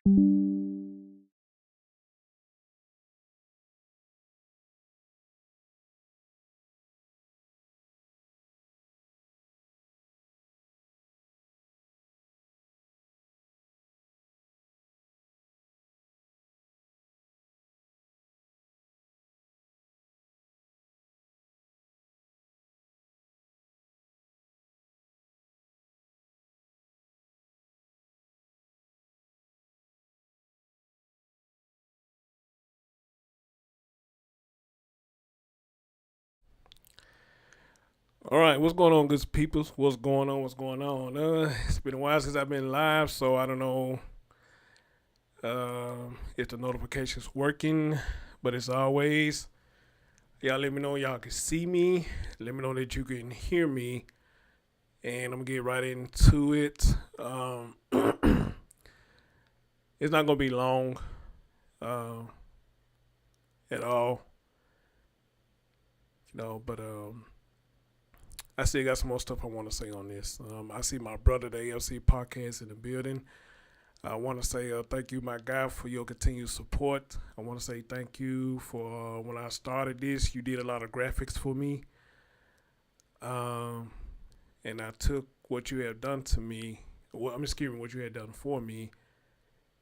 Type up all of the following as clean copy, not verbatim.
All right, what's going on, good people? What's going on? What's going on? It's been a while since I've been live, so I don't know if the notifications working, but as always, y'all let me know y'all can see me. Let me know that you can hear me, and I'm gonna get right into it. It's not gonna be long uh, at all, but I still got some more stuff I want to say on this. I see my brother, the ALC podcast, in the building. I want to say thank you, my guy, for your continued support. I want to say thank you for when I started this, you did a lot of graphics for me. Um, and I took what you have done to me, well, I'm excuse me, what you had done for me,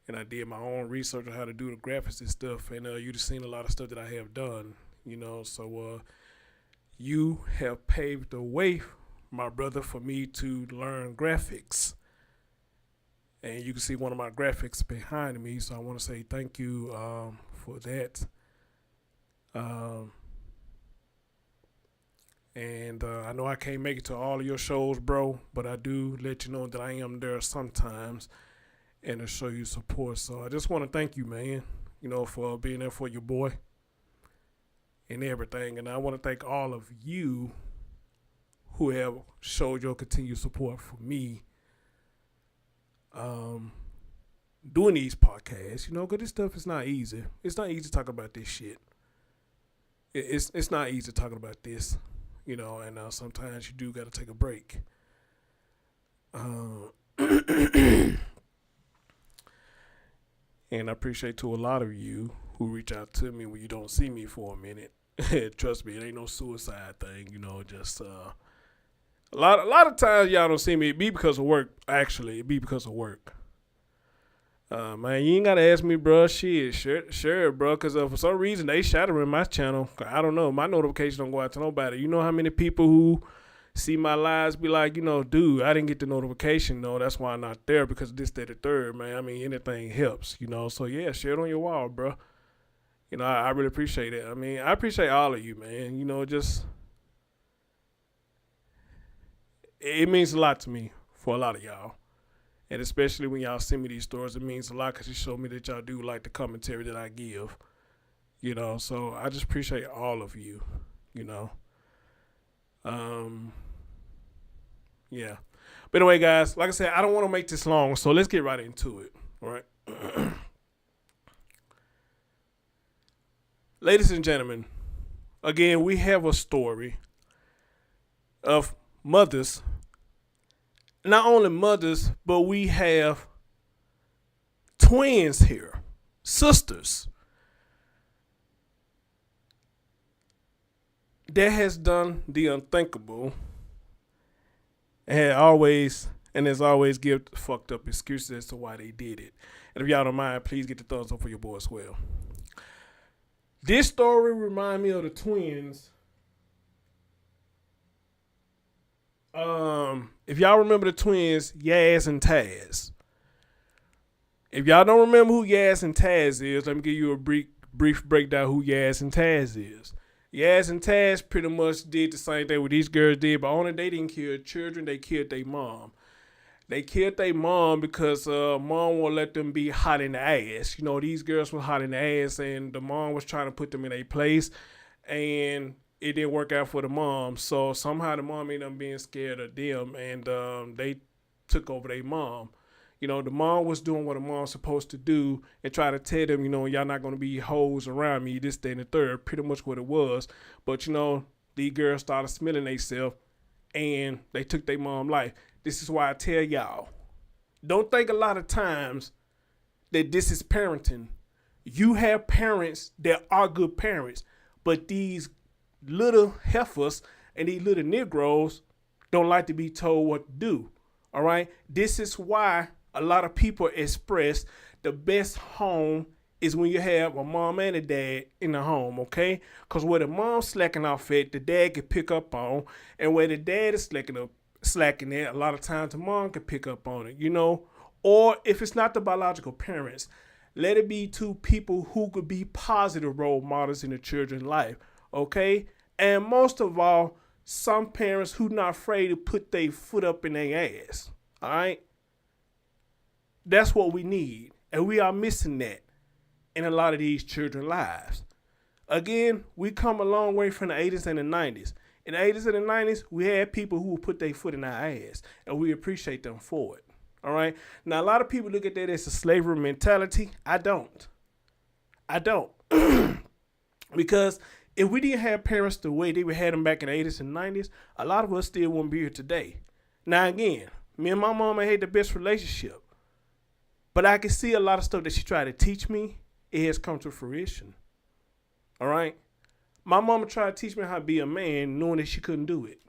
and I did my own research on how to do the graphics and stuff. And you just seen a lot of stuff that I have done, so you have paved the way, my brother, for me to learn graphics. And you can see one of my graphics behind me, so I want to say thank you for that. Um, and I know I can't make it to all of your shows, bro, but I do let you know that I am there sometimes and to show you support. So I just want to thank you, man, for being there for your boy and everything. And I want to thank all of you who have showed your continued support for me doing these podcasts, because this stuff is not easy. It's not easy to talk about this shit. It's not easy talking about this, and sometimes you do got to take a break. And I appreciate to a lot of you who reach out to me when you don't see me for a minute. Trust me, it ain't no suicide thing, just a lot of times y'all don't see me. It be because of work. Actually, it be because of work. Man, you ain't gotta ask me, bro. Shit, sure, bro. Because for some reason they shattering my channel. I don't know. My notification don't go out to nobody. You know how many people who see my lives be like, dude, I didn't get the notification. No, that's why I'm not there, because this, that, the third, man. I mean, anything helps, So yeah, share it on your wall, bro. I really appreciate it. I mean, I appreciate all of you, man. Just it means a lot to me for a lot of y'all. And especially when y'all send me these stories, it means a lot because it shows me that y'all do like the commentary that I give. So I just appreciate all of you, Um, yeah. But anyway, guys, like I said, I don't want to make this long, so let's get right into it. All right. Ladies and gentlemen, again, we have a story of mothers. Not only mothers, but we have twins here, sisters, that has done the unthinkable and has always give fucked up excuses as to why they did it. And if y'all don't mind, please get the thumbs up for your boy as well. This story reminds me of the twins. If y'all remember the twins, Yaz and Taz. If y'all don't remember who Yaz and Taz is, let me give you a brief breakdown who Yaz and Taz is. Yaz and Taz pretty much did the same thing what these girls did, but only they didn't kill children, they killed their mom. They killed their mom because mom won't let them be hot in the ass. These girls were hot in the ass, and the mom was trying to put them in a place, and it didn't work out for the mom. So somehow the mom ended up being scared of them, and they took over their mom. The mom was doing what a mom's supposed to do and try to tell them, y'all not going to be hoes around me, this, that, and the third. Pretty much what it was. But, these girls started smelling themselves, and they took their mom life. This is why I tell y'all, don't think a lot of times that this is parenting. You have parents that are good parents, but these little heifers and these little Negroes don't like to be told what to do. All right? This is why a lot of people express the best home is when you have a mom and a dad in the home, okay? Because where the mom's slacking off at, the dad can pick up on, and where the dad is slacking at, a lot of times the mom can pick up on it, you know? Or if it's not the biological parents, let it be two people who could be positive role models in the children's life, okay? And most of all, some parents who not afraid to put their foot up in their ass, all right? That's what we need, and we are missing that in a lot of these children's lives. Again, we come a long way from the 80s and the 90s. In the 80s and the 90s, we had people who would put their foot in our ass, and we appreciate them for it. All right? Now, a lot of people look at that as a slavery mentality. I don't. Because if we didn't have parents the way they had them back in the 80s and 90s, a lot of us still wouldn't be here today. Now, again, me and my mama had the best relationship. But I can see a lot of stuff that she tried to teach me. It has come to fruition. All right? My mama tried to teach me how to be a man knowing that she couldn't do it.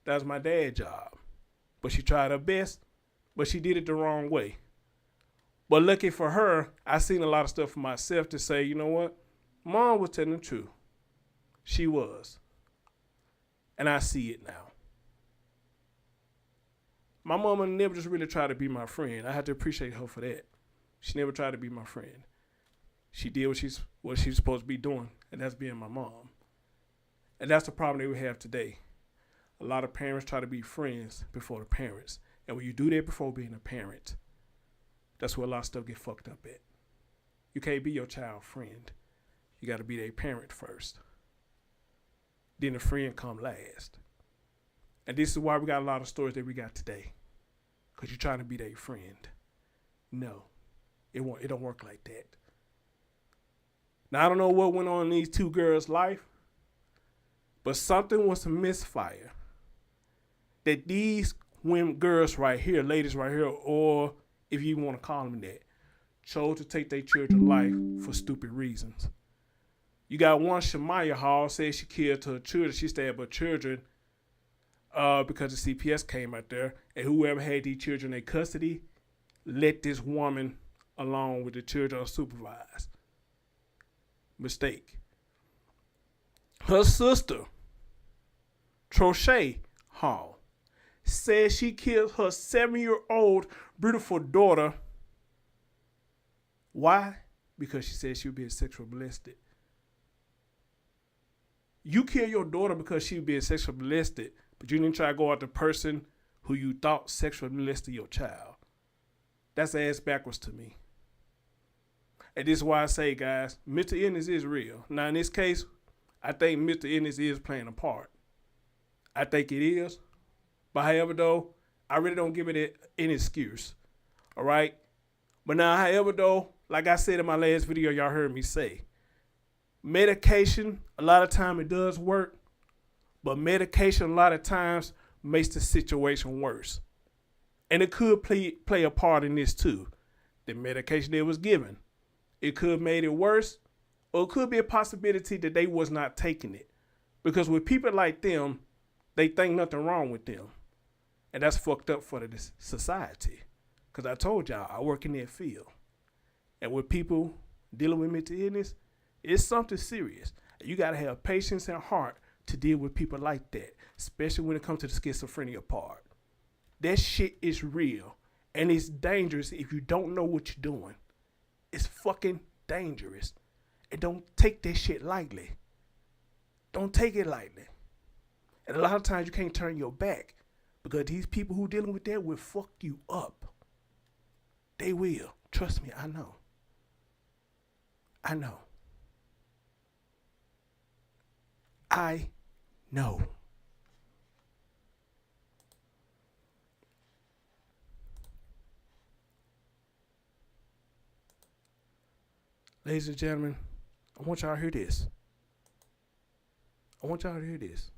That was my dad's job. But she tried her best, but she did it the wrong way. But lucky for her, I seen a lot of stuff for myself to say, you know what? Mom was telling the truth. She was. And I see it now. My mama never just really tried to be my friend. I had to appreciate her for that. She never tried to be my friend. She did what she's supposed to be doing, and that's being my mom. And that's the problem that we have today. A lot of parents try to be friends before the parents. And when you do that before being a parent, that's where a lot of stuff get fucked up at. You can't be your child's friend. You got to be their parent first. Then the friend come last. And this is why we got a lot of stories that we got today. Because you're trying to be their friend. No, it don't work like that. Now, I don't know what went on in these two girls' life, but something was a misfire. That these women, girls right here, ladies right here, or if you want to call them that, chose to take their children's life for stupid reasons. You got one, Shamaiya Hall, says she killed her children. She stabbed her children because the CPS came out there, and whoever had these children in custody let this woman along with the children unsupervised. Mistake. Her sister, Shamaiya Hall, says she killed her 7-year-old beautiful daughter. Why? Because she said she was being sexually molested. You kill your daughter because she was being sexually molested, but you didn't try to go at the person who you thought sexually molested your child. That's ass backwards to me. And this is why I say, guys, mental illness is real. Now, in this case, I think mental illness is playing a part. I think it is. But however, though, I really don't give it an excuse. All right? But now, however, though, like I said in my last video, y'all heard me say, medication, a lot of time it does work. But medication, a lot of times, makes the situation worse. And it could play a part in this, too. The medication they was given. It could have made it worse, or it could be a possibility that they was not taking it. Because with people like them, they think nothing wrong with them. And that's fucked up for the society. Because I told y'all, I work in that field. And with people dealing with mental illness, it's something serious. You got to have patience and heart to deal with people like that, especially when it comes to the schizophrenia part. That shit is real. And it's dangerous if you don't know what you're doing. It's fucking dangerous. And don't take that shit lightly. Don't take it lightly. And a lot of times you can't turn your back because these people who dealing with that will fuck you up. They will. Trust me, I know. I know. I know. Ladies and gentlemen, I want y'all to hear this. I want y'all to hear this.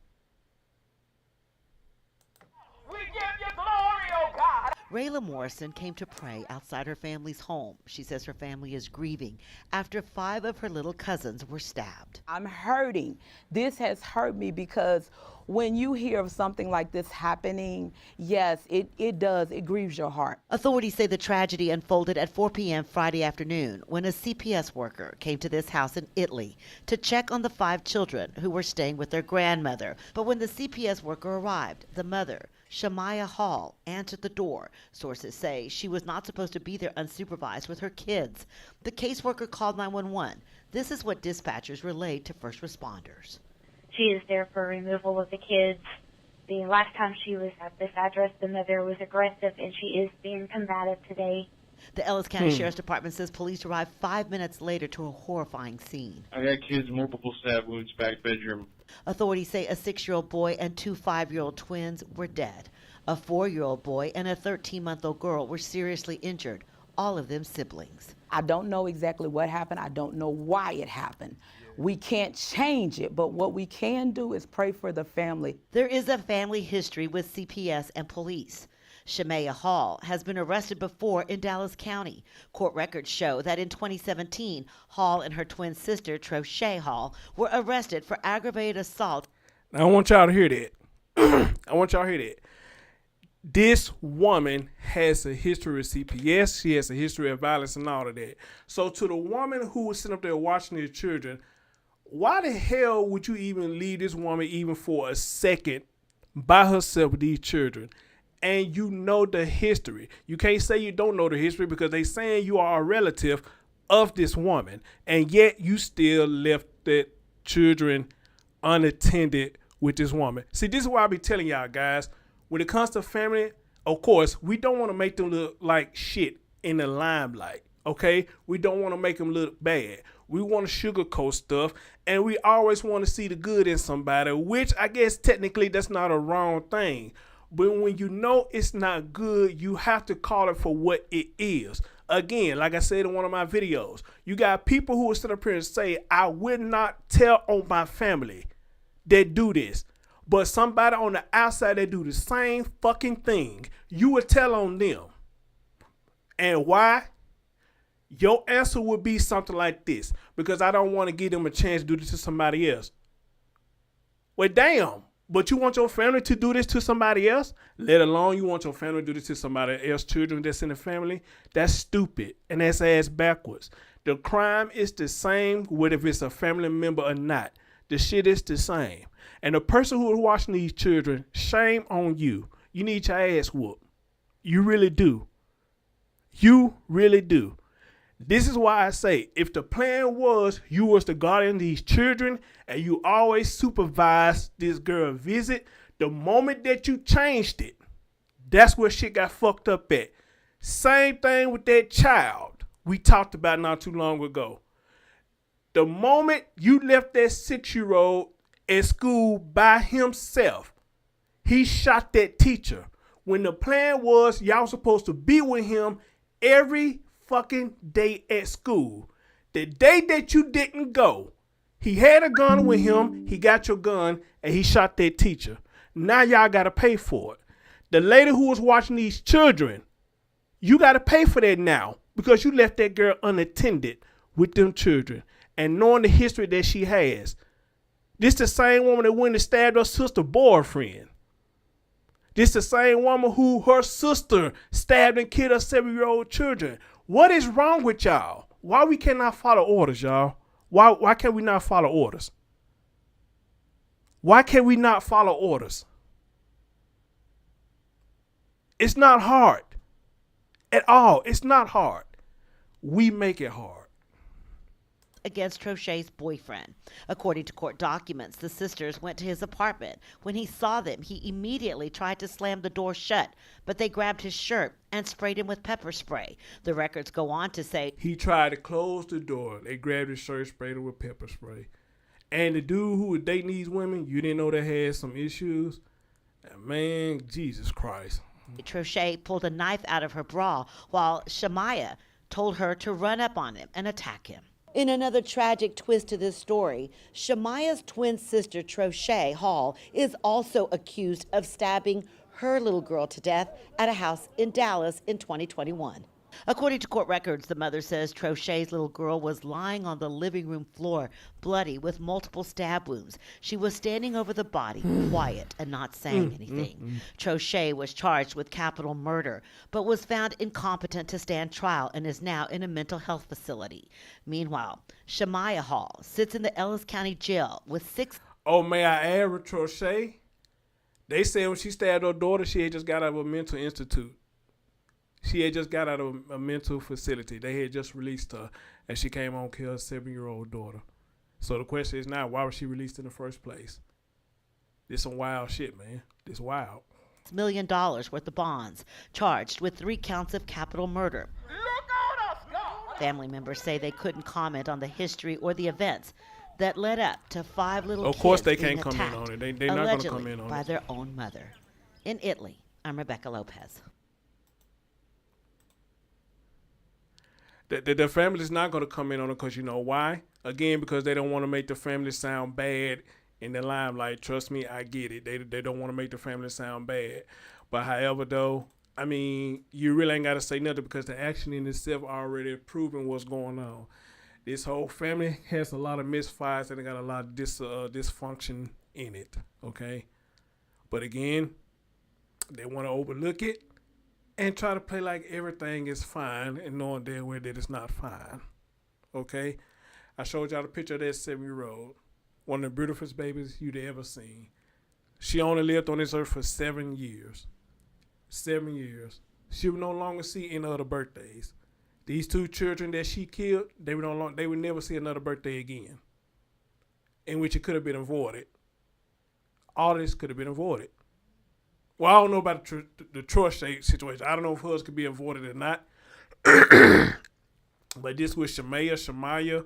We give you glory, oh God. Rayla Morrison came to pray outside her family's home. She says her family is grieving after 5 of her little cousins were stabbed. I'm hurting. This has hurt me because when you hear of something like this happening, yes, it does. It grieves your heart. Authorities say the tragedy unfolded at 4 p.m. Friday afternoon when a CPS worker came to this house in Italy to check on the 5 children who were staying with their grandmother. But when the CPS worker arrived, the mother, Shamaiya Hall, answered the door. Sources say she was not supposed to be there unsupervised with her kids. The caseworker called 911. This is what dispatchers relayed to first responders. She is there for removal of the kids. The last time she was at this address, the mother was aggressive, and she is being combative today. The Ellis County Sheriff's Department says police arrived 5 minutes later to a horrifying scene. I got kids, multiple stab wounds, back bedroom. Authorities say a 6-year-old boy and 2 5-year-old twins were dead. A 4-year-old boy and a 13-month-old girl were seriously injured, all of them siblings. I don't know exactly what happened. I don't know why it happened. We can't change it, but what we can do is pray for the family. There is a family history with CPS and police. Shamaiya Hall has been arrested before in Dallas County. Court records show that in 2017, Hall and her twin sister, Trochay Hall, were arrested for aggravated assault. Now, I want y'all to hear that. I want y'all to hear that. This woman has a history with CPS. She has a history of violence and all of that. So to the woman who was sitting up there watching these children, why the hell would you even leave this woman even for a second by herself with these children? And you know the history. You can't say you don't know the history because they saying you are a relative of this woman. And yet you still left the children unattended with this woman. See, this is why I be telling y'all guys, when it comes to family, of course, we don't want to make them look like shit in the limelight, okay? We don't want to make them look bad. We want to sugarcoat stuff, and we always want to see the good in somebody, which I guess technically that's not a wrong thing. But when you know it's not good, you have to call it for what it is. Again, like I said in one of my videos, you got people who will sit up here and say, I would not tell on my family that do this. But somebody on the outside that do the same fucking thing, you would tell on them. And why? Your answer would be something like this. Because I don't want to give them a chance to do this to somebody else. Well, damn. But you want your family to do this to somebody else? Let alone you want your family to do this to somebody else, children that's in the family? That's stupid. And that's ass backwards. The crime is the same whether if it's a family member or not. The shit is the same. And the person who is watching these children, shame on you. You need your ass whooped. You really do. You really do. This is why I say, if the plan was you was the guardian of these children and you always supervise this girl visit, the moment that you changed it, that's where shit got fucked up at. Same thing with that child we talked about not too long ago. The moment you left that 6-year-old at school by himself, he shot that teacher. When the plan was y'all supposed to be with him every fucking day at school. The day that you didn't go, he had a gun with him, he got your gun, and he shot that teacher. Now y'all got to pay for it. The lady who was watching these children, you got to pay for that now because you left that girl unattended with them children. And knowing the history that she has, this the same woman that went and stabbed her sister boyfriend. This the same woman who her sister stabbed and killed her 7-year-old children. What is wrong with y'all? Why we cannot follow orders, y'all? Why can't we not follow orders? Why can't we not follow orders? It's not hard at all. It's not hard. We make it hard. Against Trochay's boyfriend. According to court documents, the sisters went to his apartment. When he saw them, he immediately tried to slam the door shut, but they grabbed his shirt and sprayed him with pepper spray. The records go on to say he tried to close the door. They grabbed his shirt, sprayed him with pepper spray. And the dude who was dating these women, you didn't know they had some issues? Man, Jesus Christ. Trochay pulled a knife out of her bra while Shamaiya told her to run up on him and attack him. In another tragic twist to this story, Shamaiya's twin sister, Trochay Hall, is also accused of stabbing her little girl to death at a house in Dallas in 2021. According to court records, the mother says Trochet's little girl was lying on the living room floor, bloody with multiple stab wounds. She was standing over the body, quiet and not saying anything. Trochet was charged with capital murder, but was found incompetent to stand trial and is now in a mental health facility. Meanwhile, Shamaiya Hall sits in the Ellis County Jail with 6. Oh, may I add with Trochet? They said when she stabbed her daughter, she had just got out of a mental institute. She had just got out of a mental facility. They had just released her, and she came home and killed her 7-year-old daughter. So the question is now, why was she released in the first place? This some wild shit, man. This wild. $6 million worth of bonds, charged with 3 counts of capital murder. Family members say they couldn't comment on the history or the events that led up to 5 little kids. Of course they being can't come in attacked, on it. They're not going to come in on by it. their own mother. In Italy, I'm Rebecca Lopez. The family's not going to come in on it because you know why? Again, because they don't want to make the family sound bad in the limelight. Trust me, I get it. They don't want to make the family sound bad. But however, though, I mean, you really ain't got to say nothing because the action in itself already proven what's going on. This whole family has a lot of misfires and they got a lot of dysfunction in it, okay? But again, they want to overlook it and try to play like everything is fine and knowing damn well that it's not fine, okay? I showed y'all the picture of that 7-year-old, one of the beautifulest babies you'd ever seen. She only lived on this earth for 7 years. 7 years. She would no longer see any other birthdays. These 2 children that she killed, they would never see another birthday again, in which it could have been avoided. All this could have been avoided. Well, I don't know about the Trochet situation. I don't know if hers could be avoided or not. But this with Shamaiya,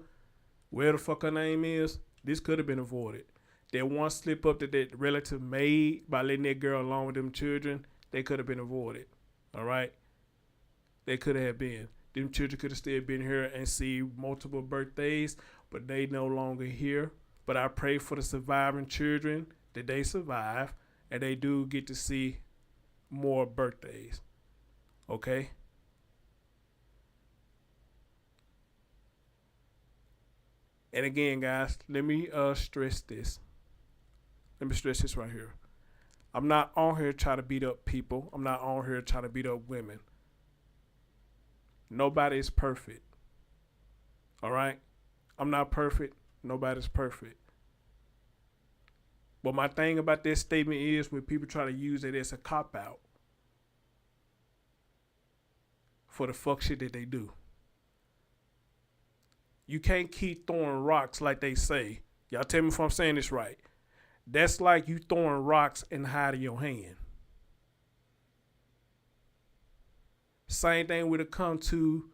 where the fuck her name is, this could have been avoided. That one slip up that relative made by letting that girl along with them children, they could have been avoided. All right? They could have been. Them children could have still been here and see multiple birthdays, but they no longer here. But I pray for the surviving children that they survive and they do get to see more birthdays. Okay? And again, guys, let me stress this. Let me stress this right here. I'm not on here trying to beat up people. I'm not on here trying to beat up women. Nobody is perfect. All right? I'm not perfect. Nobody's perfect. But my thing about this statement is when people try to use it as a cop-out for the fuck shit that they do. You can't keep throwing rocks like they say. Y'all tell me if I'm saying this right. That's like you throwing rocks and hiding your hand. Same thing when it comes to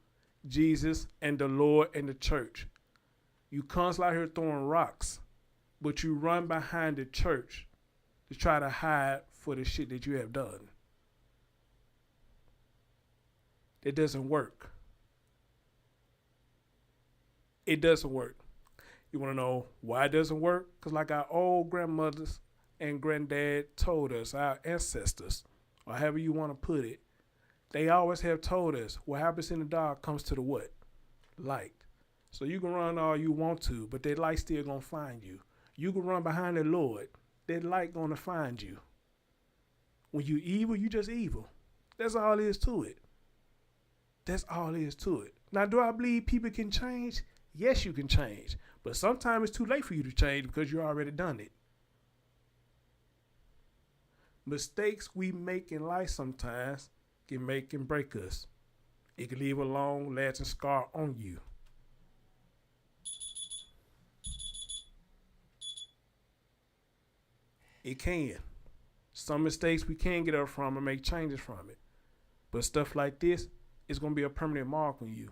Jesus and the Lord and the church. You constantly out here throwing rocks, but you run behind the church to try to hide for the shit that you have done. It doesn't work. It doesn't work. You want to know why it doesn't work? Because like our old grandmothers and granddad told us, our ancestors, or however you want to put it, they always have told us what happens in the dark comes to the what? Light. So you can run all you want to, but that light still going to find you. You can run behind the Lord. That light going to find you. When you evil, you just evil. That's all there is to it. That's all there is to it. Now, do I believe people can change? Yes, you can change. But sometimes it's too late for you to change because you already done it. Mistakes we make in life sometimes can make and break us. It can leave a long lasting scar on you. It can. Some mistakes we can get up from and make changes from it. But stuff like this is going to be a permanent mark on you.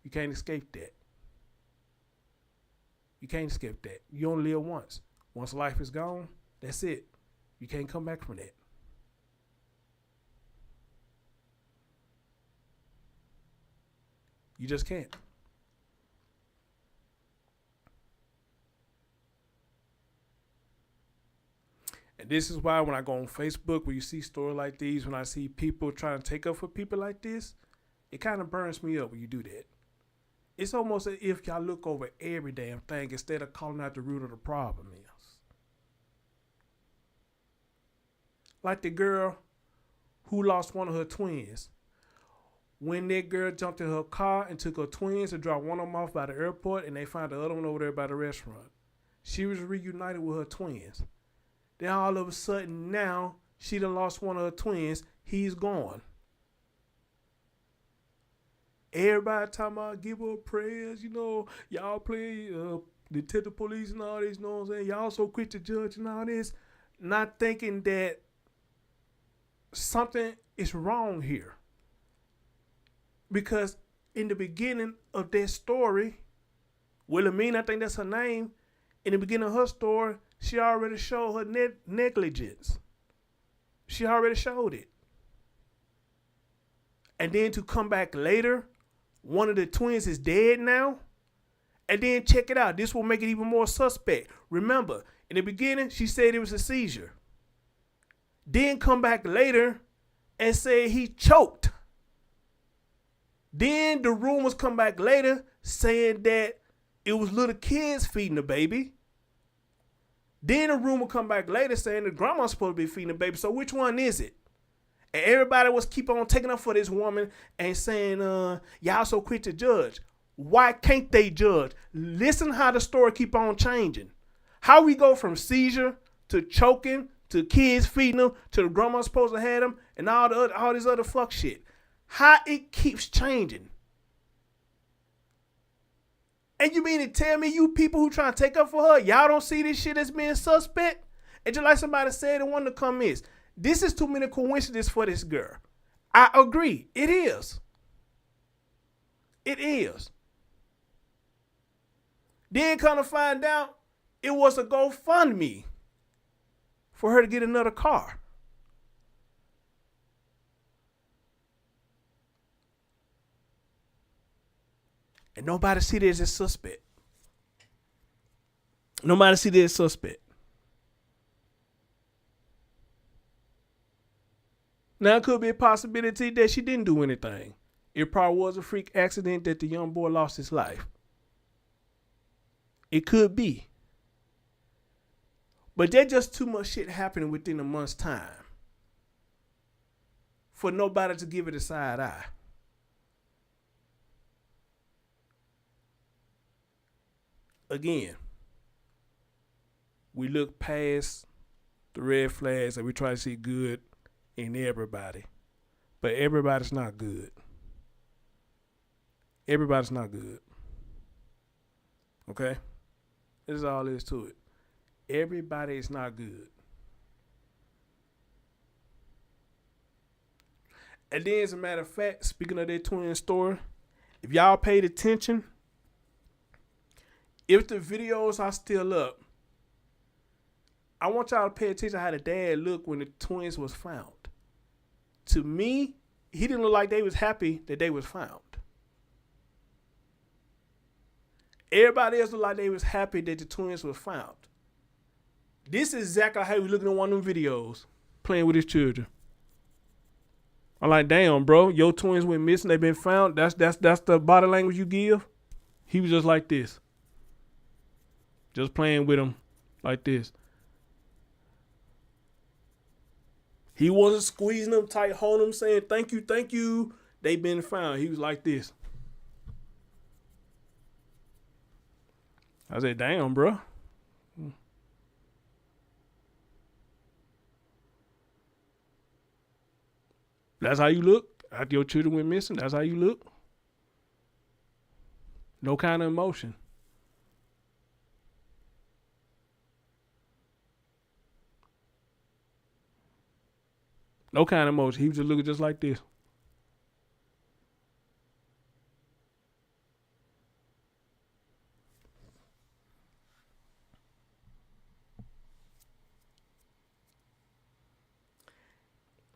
You can't escape that. You can't escape that. You only live once. Once life is gone, that's it. You can't come back from that. You just can't. And this is why when I go on Facebook, where you see stories like these, when I see people trying to take up for people like this, it kind of burns me up when you do that. It's almost as if y'all look over every damn thing instead of calling out the root of the problem is. Like the girl who lost one of her twins. When that girl jumped in her car and took her twins and dropped one of them off by the airport, and they found the other one over there by the restaurant. She was reunited with her twins. Then all of a sudden now, she done lost one of her twins. He's gone. Everybody talking about give her prayers, you know, y'all play detective police and all this, you know what I'm saying? Y'all so quick to judge and all this, not thinking that something is wrong here. Because in the beginning of that story, Wilhelmina, I think that's her name, in the beginning of her story, she already showed her negligence. She already showed it. And then to come back later, one of the twins is dead now. And then check it out. This will make it even more suspect. Remember, in the beginning, she said it was a seizure. Then come back later and say he choked. Then the rumors come back later saying that it was little kids feeding the baby. Then a rumor come back later saying the grandma's supposed to be feeding the baby. So which one is it? And everybody was keep on taking up for this woman and saying, y'all so quick to judge. Why can't they judge? Listen how the story keep on changing. How we go from seizure to choking to kids feeding them to the grandma's supposed to have them and all this other fuck shit. How it keeps changing. And you mean to tell me you people who trying to take up for her, y'all don't see this shit as being suspect? And just like somebody said in one of the comments, this is too many coincidences for this girl. I agree. It is. It is. Then kind of find out it was a GoFundMe for her to get another car. And nobody see this as suspect. Nobody see this as suspect. Now it could be a possibility that she didn't do anything. It probably was a freak accident that the young boy lost his life. It could be. But there's just too much shit happening within a month's time for nobody to give it a side eye. Again, we look past the red flags and we try to see good in everybody. But everybody's not good. Everybody's not good. Okay? This is all there is to it. Everybody is not good. And then, as a matter of fact, speaking of that twin story, if y'all paid attention, if the videos are still up, I want y'all to pay attention to how the dad looked when the twins was found. To me, he didn't look like they was happy that they was found. Everybody else looked like they was happy that the twins was found. This is exactly how he was looking at one of them videos, playing with his children. I'm like, damn, bro, your twins went missing, they been found. That's the body language you give. He was just like this. Just playing with them like this. He wasn't squeezing them tight, holding them, saying, thank you. They been found. He was like this. I said, damn, bro. That's how you look? After your children went missing, that's how you look? No kind of emotion. No kind of emotion. He was just looking just like this.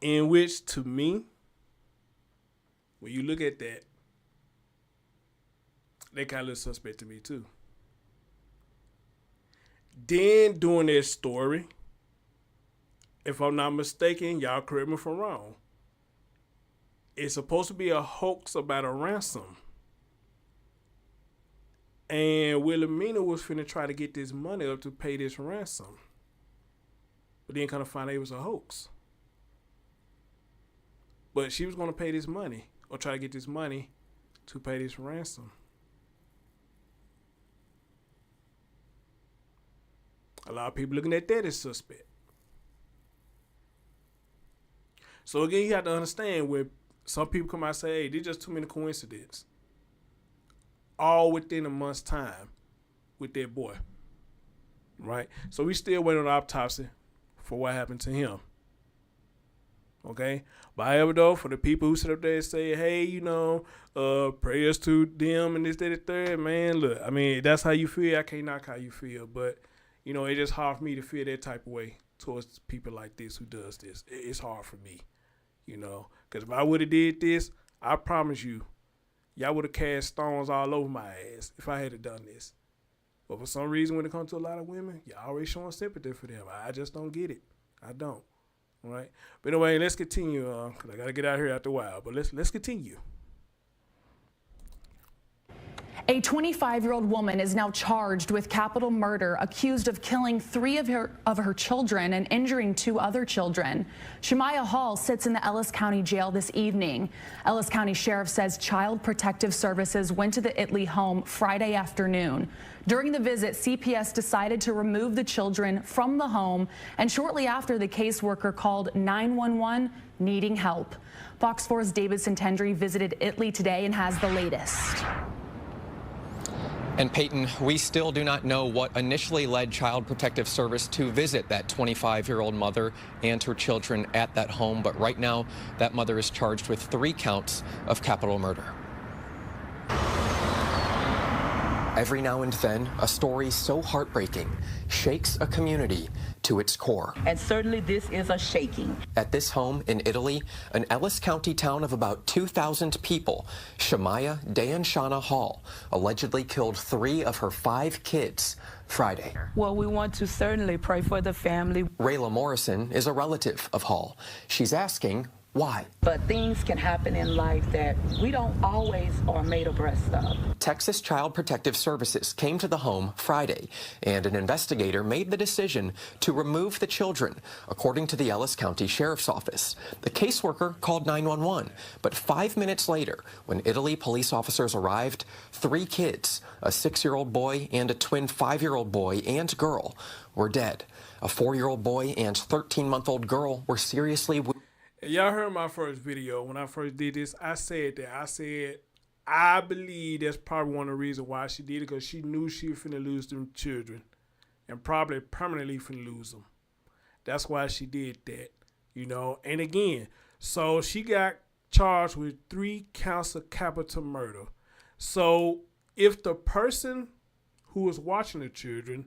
In which, to me, when you look at that, they kind of look suspect to me too. Then during their story, if I'm not mistaken, y'all correct me if I'm wrong, it's supposed to be a hoax about a ransom. And Wilhelmina was finna try to get this money up to pay this ransom. But then kind of find out it was a hoax. But she was going to pay this money, or try to get this money to pay this ransom. A lot of people looking at that as suspect. So again, you have to understand when some people come out and say, hey, there's just too many coincidences. All within a month's time with that boy. Right? So we still waiting on the autopsy for what happened to him. Okay? But however though, for the people who sit up there and say, hey, you know, prayers to them and this, that, and third, man, look, I mean, that's how you feel. I can't knock how you feel. But, you know, it's just hard for me to feel that type of way towards people like this who does this. It's hard for me, you know. Because if I would have did this, I promise you, y'all would have cast stones all over my ass if I had done this. But for some reason, when it comes to a lot of women, y'all always showing sympathy for them. I just don't get it. I don't. All right. But anyway, let's continue. Cause I gotta get out here after a while. But let's continue. A 25-year-old woman is now charged with capital murder, accused of killing 3 of her children and injuring 2 other children. Shamaiya Hall sits in the Ellis County Jail this evening. Ellis County Sheriff says Child Protective Services went to the Italy home Friday afternoon. During the visit, CPS decided to remove the children from the home, and shortly after, the caseworker called 911 needing help. Fox 4's David Santendri visited Italy today and has the latest. And Peyton, we still do not know what initially led Child Protective Service to visit that 25-year-old mother and her children at that home. But right now, that mother is charged with 3 counts of capital murder. Every now and then, a story so heartbreaking shakes a community to its core. And certainly this is a shaking. At this home in Italy, an Ellis County town of about 2,000 people, Shamaiya Dyonshana Hall allegedly killed 3 of her 5 kids Friday. Well, we want to certainly pray for the family. Rayla Morrison is a relative of Hall. She's asking why. But things can happen in life that we don't always are made abreast of. Texas Child Protective Services came to the home Friday, and an investigator made the decision to remove the children, according to the Ellis County Sheriff's Office. The caseworker called 911, but 5 minutes later, when Italy police officers arrived, 3 kids, a 6-year-old boy and a twin 5-year-old boy and girl, were dead. A 4-year-old boy and 13-month-old girl were seriously wounded. Y'all heard my first video. When I first did this, I said I believe that's probably one of the reasons why she did it, because she knew she was finna lose them children and probably permanently finna lose them. That's why she did that, you know. And again, so she got charged with 3 counts of capital murder. So if the person who was watching the children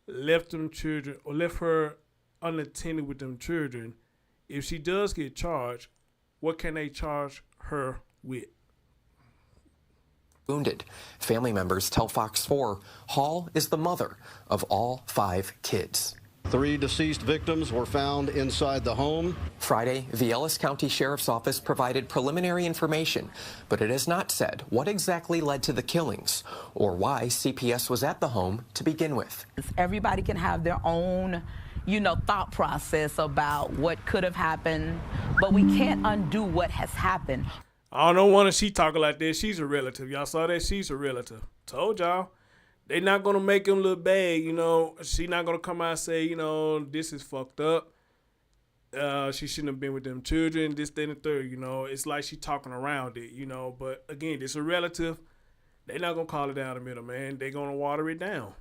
left them children or left her unattended with them children, if she does get charged, what can they charge her with? Wounded. Family members tell Fox 4 Hall is the mother of all 5 kids. 3 deceased victims were found inside the home. Friday, the Ellis County Sheriff's Office provided preliminary information, but it has not said what exactly led to the killings or why CPS was at the home to begin with. Everybody can have their own, thought process about what could have happened, but we can't undo what has happened. I don't know why she talking like this. She's a relative. Y'all saw that? She's a relative. Told y'all. They not going to make him look bad, She not going to come out and say, this is fucked up. She shouldn't have been with them children, this, that, and the third, It's like she talking around it, But again, this a relative. They not going to call it down the middle, man. They going to water it down.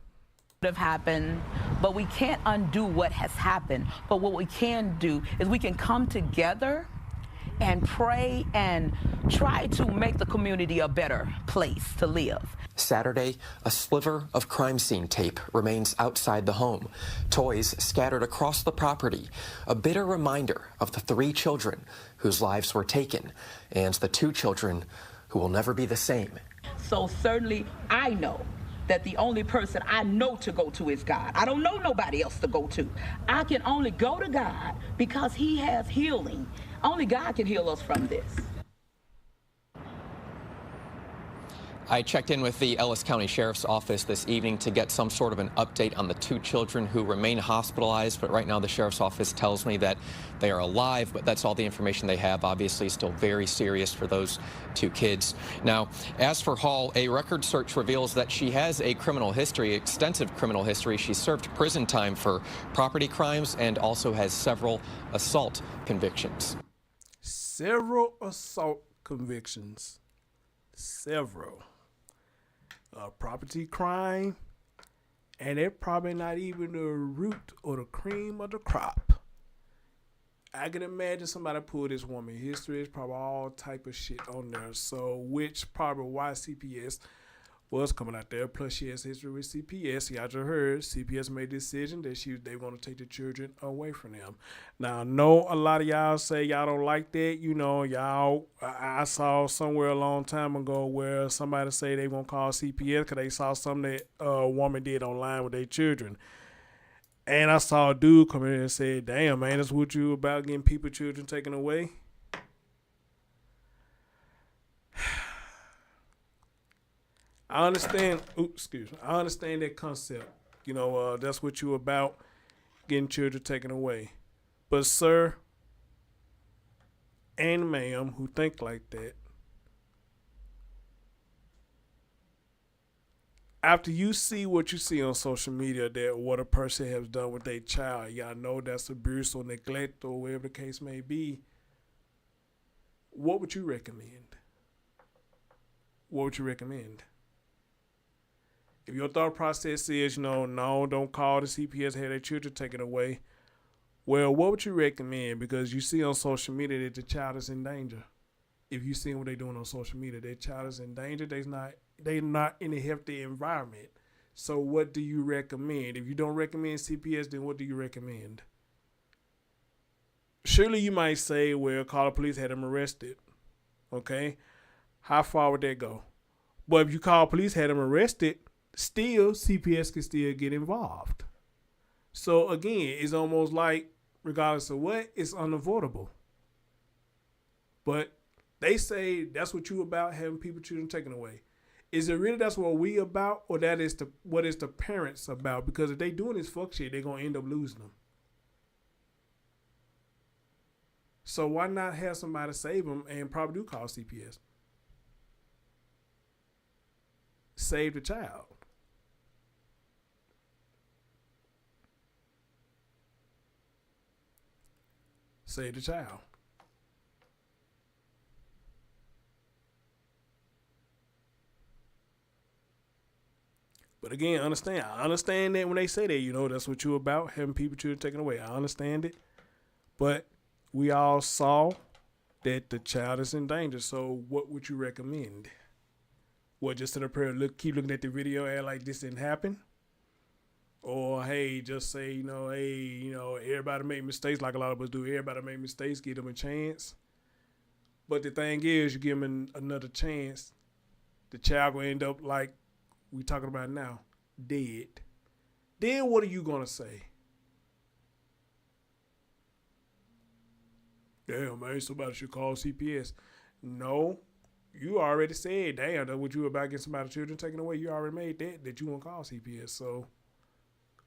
Have happened, but we can't undo what has happened. But what we can do is we can come together and pray and try to make the community a better place to live. Saturday, a sliver of crime scene tape remains outside the home. Toys scattered across the property, a bitter reminder of the 3 children whose lives were taken and the 2 children who will never be the same. So certainly I know that the only person I know to go to is God. I don't know nobody else to go to. I can only go to God because he has healing. Only God can heal us from this. I checked in with the Ellis County Sheriff's Office this evening to get some sort of an update on the 2 children who remain hospitalized, but right now the Sheriff's Office tells me that they are alive, but that's all the information they have. Obviously still very serious for those 2 kids. Now, as for Hall, a record search reveals that she has a criminal history, extensive criminal history. She served prison time for property crimes and also has several assault convictions. Several assault convictions. Several. Property crime, and they're probably not even the root or the cream of the crop. I can imagine somebody pulled this woman history. It's probably all type of shit on there. So, which probably why CPS was coming out there. Plus, she has history with CPS. Y'all just heard CPS made a decision that they want to take the children away from them. Now, I know a lot of y'all say y'all don't like that. You know, I saw somewhere a long time ago where somebody say they won't call CPS because they saw something that a woman did online with their children. And I saw a dude come in and say, damn, man, that's what you about, getting people's children taken away? I understand. I understand that concept. You know, that's what you about, getting children taken away. But sir and ma'am who think like that, after you see what you see on social media, that what a person has done with their child, y'all know that's abuse or neglect or whatever the case may be. What would you recommend? What would you recommend? If your thought process is, no, don't call the CPS, have their children taken away, well, what would you recommend? Because you see on social media that the child is in danger. If you see what they're doing on social media, their child is in danger. They're not in a healthy environment. So what do you recommend? If you don't recommend CPS, then what do you recommend? Surely you might say, well, call the police, had them arrested. Okay? How far would that go? But if you call police, had them arrested, still CPS can still get involved. So again, it's almost like, regardless of what, it's unavoidable. But they say that's what you about, having people, children taken away. Is it really that's what we about, or that is what is the parents about? Because if they doing this fuck shit, they're gonna end up losing them. So why not have somebody save them, and probably do call CPS? Save the child. Save the child. But again, I understand that when they say that, you know, that's what you're about, having people, children taken away. I understand it. But we all saw that the child is in danger. So what would you recommend? What, just sit up here and keep looking at the video, act like this didn't happen? Or, hey, just say, everybody make mistakes like a lot of us do. Everybody make mistakes, give them a chance. But the thing is, you give them another chance, the child will end up like we talking about now, dead. Then what are you going to say? Damn, man, somebody should call CPS. No, you already said, damn, that's what you about, getting somebody's children taken away. You already made that you won't call CPS. So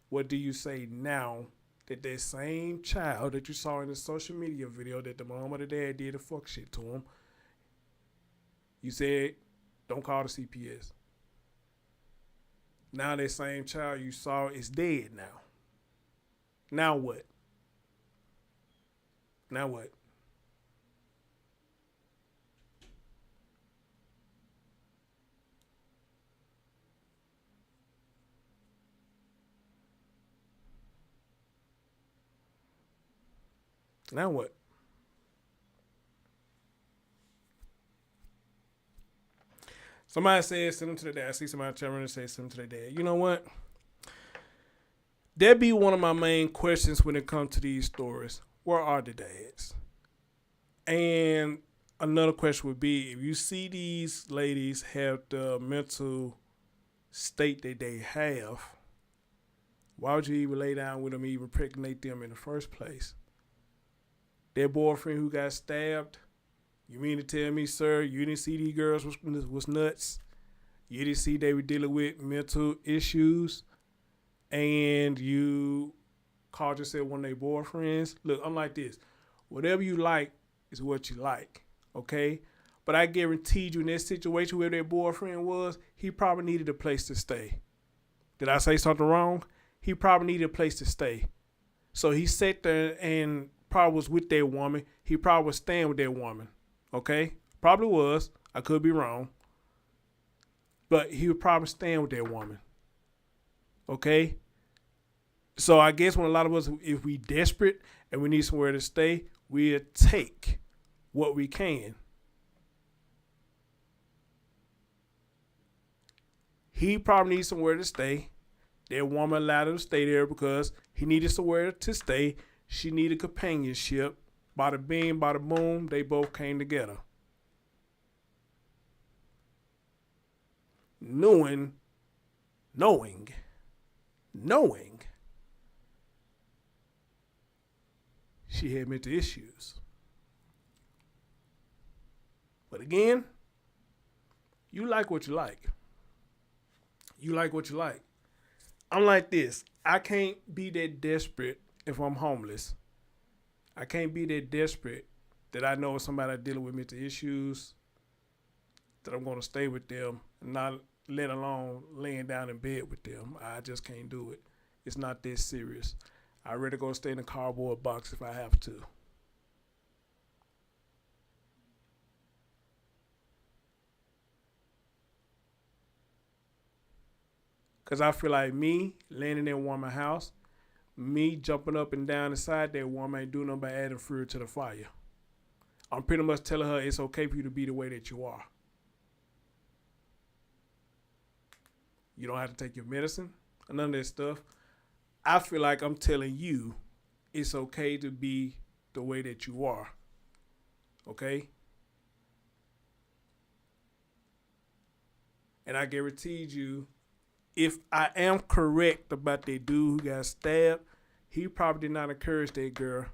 what do you say now that same child that you saw in the social media video that the mom or the dad did the fuck shit to him, you said, don't call the CPS. Now that same child you saw is dead now. Now what? Now what? Now what? Somebody said send them to the dad. I see somebody tell me to say send them to the dad. You know what? That'd be one of my main questions when it comes to these stories. Where are the dads? And another question would be, if you see these ladies have the mental state that they have, why would you even lay down with them, even impregnate them in the first place? Their boyfriend who got stabbed, you mean to tell me, sir, you didn't see these girls was nuts? You didn't see they were dealing with mental issues, and you called yourself one of their boyfriends? Look, I'm like this. Whatever you like is what you like, okay? But I guarantee you in that situation where their boyfriend was, he probably needed a place to stay. Did I say something wrong? He probably needed a place to stay. So he sat there and probably was with that woman. He probably was staying with that woman, okay? Probably was. I could be wrong. But he was probably staying with that woman, okay? So I guess when a lot of us, if we desperate and we need somewhere to stay, we'll take what we can. He probably needs somewhere to stay. That woman allowed him to stay there because he needed somewhere to stay. She needed companionship. Bada bing, bada boom, they both came together. Knowing she had mental issues. But again, you like what you like. You like what you like. I'm like this. I can't be that desperate if I'm homeless. I can't be that desperate that I know somebody dealing with mental issues, that I'm going to stay with them and not let alone laying down in bed with them. I just can't do it. It's not that serious. I'd rather go stay in a cardboard box if I have to. Because I feel like me landing in a woman's house, me jumping up and down inside that woman ain't doing nothing but adding fuel to the fire. I'm pretty much telling her it's okay for you to be the way that you are. You don't have to take your medicine or none of that stuff. I feel like I'm telling you it's okay to be the way that you are. Okay? And I guaranteed you, if I am correct about that dude who got stabbed, he probably did not encourage that girl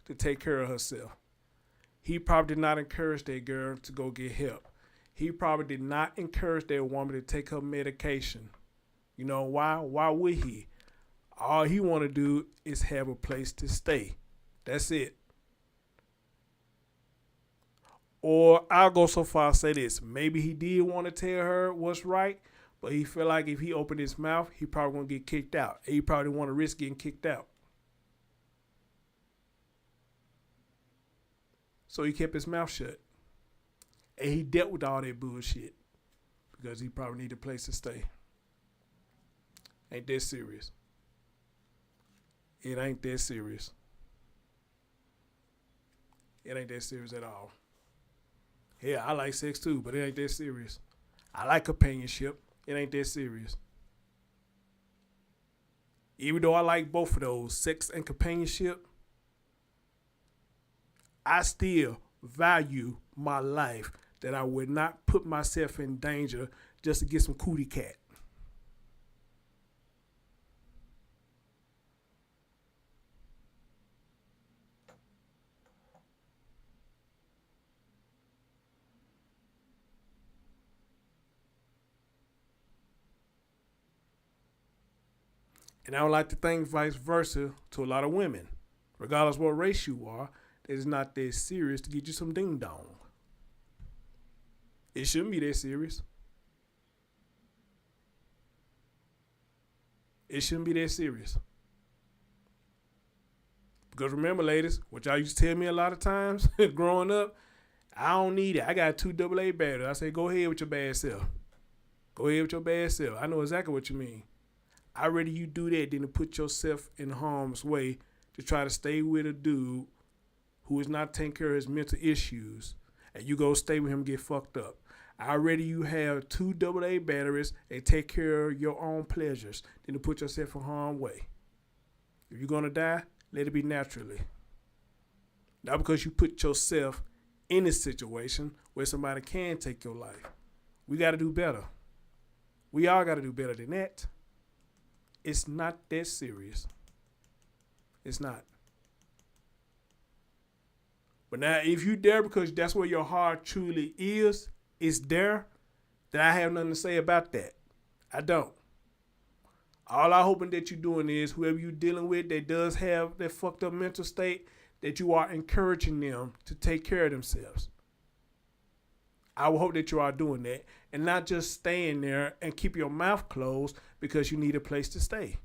to take care of herself. He probably did not encourage that girl to go get help. He probably did not encourage that woman to take her medication. You know why? Why would he? All he want to do is have a place to stay. That's it. Or I'll go so far as say this. Maybe he did want to tell her what's right, but he felt like if he opened his mouth, he probably going to get kicked out. He probably want to risk getting kicked out. So he kept his mouth shut. And he dealt with all that bullshit because he probably needed a place to stay. Ain't that serious. It ain't that serious. It ain't that serious at all. Yeah, I like sex too, but it ain't that serious. I like companionship. It ain't that serious. Even though I like both of those, sex and companionship, I still value my life, that I would not put myself in danger just to get some cootie cat. And I would like to think vice versa to a lot of women. Regardless of what race you are, it is not that serious to get you some ding dong. It shouldn't be that serious. It shouldn't be that serious. Because remember, ladies, what y'all used to tell me a lot of times growing up, I don't need it. I got 2 AA batteries. I say, go ahead with your bad self. Go ahead with your bad self. I know exactly what you mean. I'd rather you do that than to put yourself in harm's way to try to stay with a dude who is not taking care of his mental issues, and you go stay with him and get fucked up. I'd rather you have 2 AA batteries and take care of your own pleasures than to put yourself in harm's way. If you're going to die, let it be naturally. Not because you put yourself in a situation where somebody can take your life. We got to do better. We all got to do better than that. It's not that serious. It's not. But now, if you there because that's where your heart truly is, it's there, then I have nothing to say about that. I don't. All I'm hoping that you're doing is whoever you're dealing with that does have that fucked up mental state, that you are encouraging them to take care of themselves. I would hope that you are doing that and not just staying there and keep your mouth closed because you need a place to stay.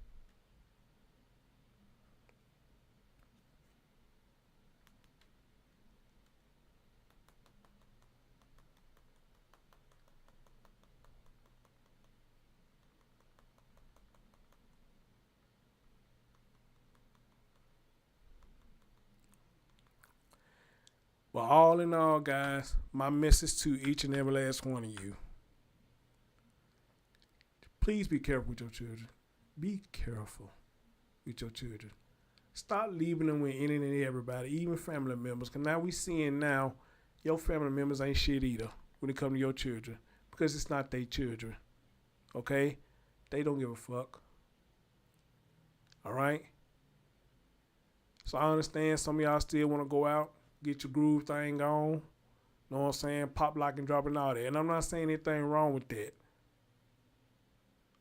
Well, all in all, guys, my message to each and every last one of you. Please be careful with your children. Be careful with your children. Stop leaving them with any and everybody, even family members. Because now we seeing now your family members ain't shit either when it comes to your children. Because it's not their children. Okay? They don't give a fuck. All right? So I understand some of y'all still want to go out. Get your groove thing on. Know what I'm saying? Pop, lock, and drop and all that. And I'm not saying anything wrong with that.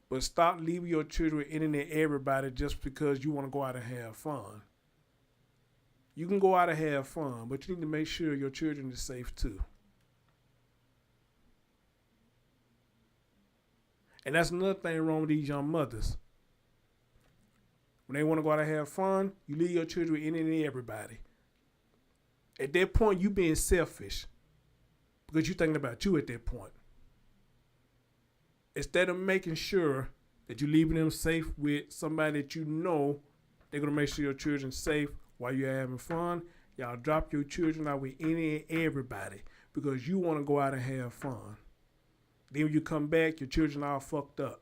But stop leaving your children with any and everybody just because you want to go out and have fun. You can go out and have fun, but you need to make sure your children is safe too. And that's another thing wrong with these young mothers. When they want to go out and have fun, you leave your children with any and everybody. At that point, you being selfish because you're thinking about you at that point. Instead of making sure that you're leaving them safe with somebody that you know they're going to make sure your children's safe while you're having fun, y'all drop your children out with any and everybody because you want to go out and have fun. Then when you come back, your children are all fucked up.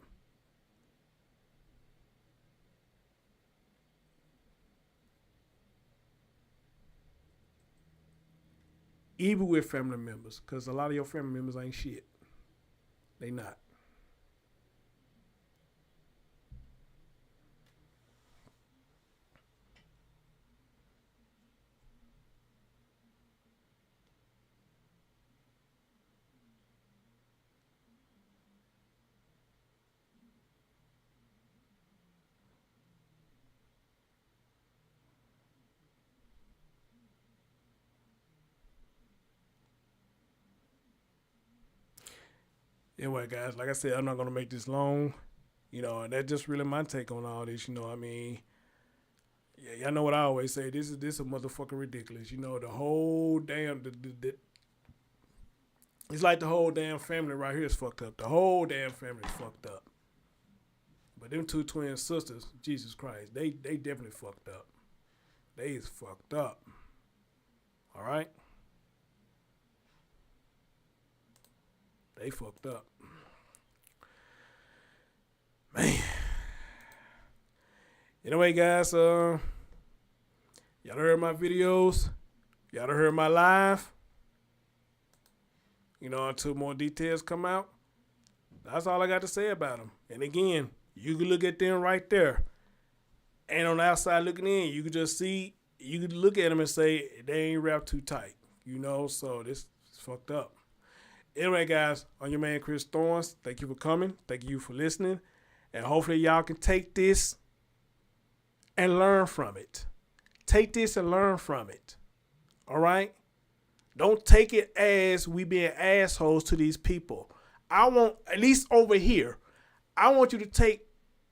Even with family members, because a lot of your family members ain't shit. They not. Anyway, guys, like I said, I'm not going to make this long. And that's just really my take on all this. I mean, yeah, y'all know what I always say. This is a motherfucking ridiculous. The whole damn, it's like the whole damn family right here is fucked up. The whole damn family is fucked up. But them two twin sisters, Jesus Christ, they definitely fucked up. They is fucked up. All right? They fucked up. Man. Anyway, guys, y'all heard my videos. Y'all heard my live. Until more details come out. That's all I got to say about them. And again, you can look at them right there. And on the outside looking in, you can just see, you can look at them and say, they ain't wrapped too tight. So this is fucked up. Anyway, guys, I'm your man, Chris Thorns. Thank you for coming. Thank you for listening. And hopefully y'all can take this and learn from it. Take this and learn from it. All right? Don't take it as we being assholes to these people. I want, at least over here, I want you to take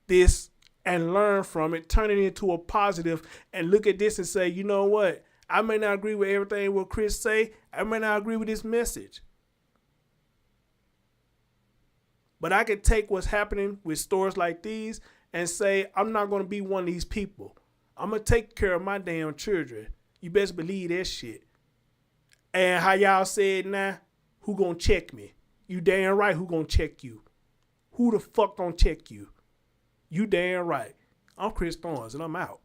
this and learn from it, turn it into a positive, and look at this and say, you know what? I may not agree with everything what Chris say. I may not agree with this message. But I could take what's happening with stores like these and say, I'm not going to be one of these people. I'm going to take care of my damn children. You best believe that shit. And how y'all said now, who going to check me? You damn right who going to check you. Who the fuck going to check you? You damn right. I'm Chris Thorns and I'm out.